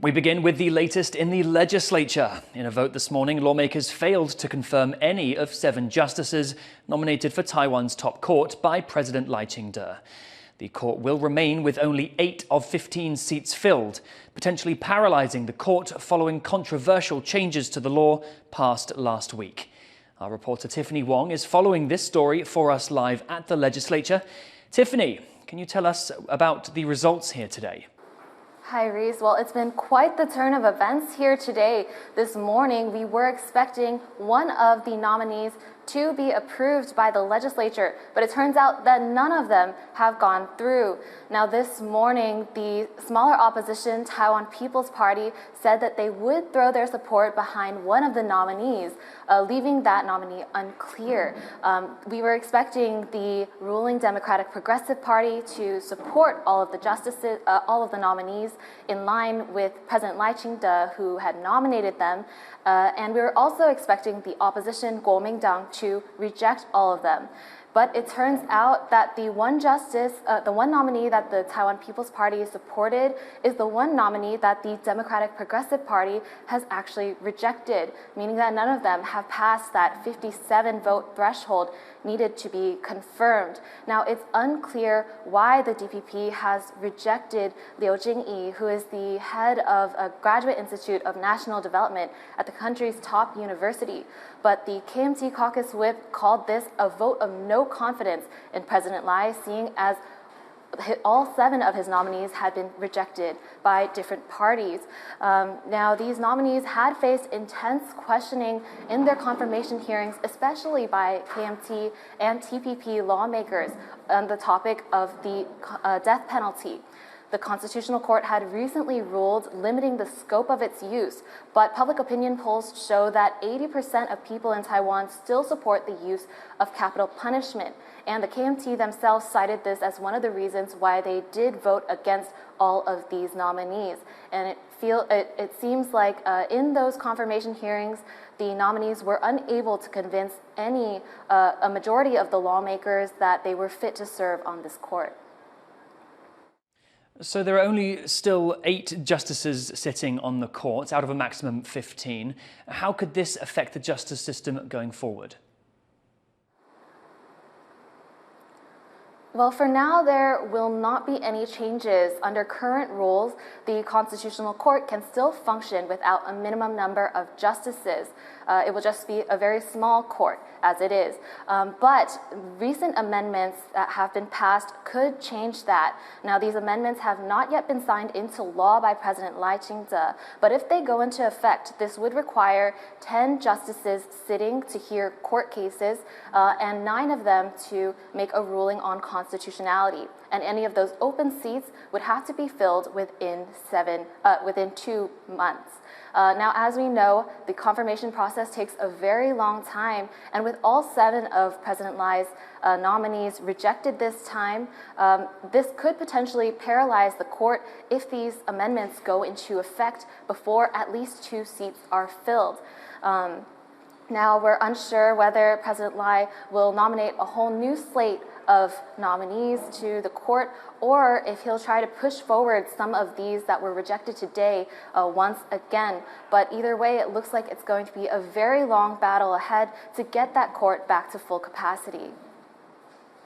We begin with the latest in the legislature. In a vote this morning, lawmakers failed to confirm any of 7 justices nominated for Taiwan's top court by President Lai Ching-te. The court will remain with only 8 of 15 seats filled, potentially paralysing the court following controversial changes to the law passed last week. Our reporter Tiffany Wong is following this story for us live at the legislature. Tiffany, can you tell us about the results here today? Hi, Reese. Well, it's been quite the turn of events here today. This morning, we were expecting one of the nominees to be approved by the legislature, but it turns out that none of them have gone through. Now, this morning, the smaller opposition, Taiwan People's Party, said that they would throw their support behind one of the nominees, leaving that nominee unclear. We were expecting the ruling Democratic Progressive Party to support all of the justices, all of the nominees, in line with President Lai Ching-te, who had nominated them. And we were also expecting the opposition, Kuomintang, to reject all of them. But it turns out that the one nominee that the Taiwan People's Party supported is the one nominee that the Democratic Progressive Party has actually rejected, meaning that none of them have passed that 57 vote threshold needed to be confirmed. Now, it's unclear why the DPP has rejected Liu Ching-yi, who is the head of a Graduate Institute of National Development at the country's top university. But the KMT caucus whip called this a vote of no confidence in President Lai, seeing as all 7 of his nominees had been rejected by different parties. Now, these nominees had faced intense questioning in their confirmation hearings, especially by KMT and TPP lawmakers on the topic of the death penalty. The Constitutional Court had recently ruled limiting the scope of its use, but public opinion polls show that 80% of people in Taiwan still support the use of capital punishment. And the KMT themselves cited this as one of the reasons why they did vote against all of these nominees. And it seems like in those confirmation hearings, the nominees were unable to convince a majority of the lawmakers that they were fit to serve on this court. So there are only still 8 justices sitting on the court out of a maximum 15. How could this affect the justice system going forward? Well, for now, there will not be any changes. Under current rules, the Constitutional Court can still function without a minimum number of justices. It will just be a very small court, as it is. But recent amendments that have been passed could change that. Now, these amendments have not yet been signed into law by President Lai Ching-te, but if they go into effect, this would require 10 justices sitting to hear court cases and 9 of them to make a ruling on constitutionality. And any of those open seats would have to be filled within 2 months. Now, as we know, the confirmation process takes a very long time, and with all 7 of President Lai's nominees rejected this time, this could potentially paralyze the court if these amendments go into effect before at least 2 seats are filled. Now, we're unsure whether President Lai will nominate a whole new slate of nominees to the court, or if he'll try to push forward some of these that were rejected today once again. But either way, it looks like it's going to be a very long battle ahead to get that court back to full capacity.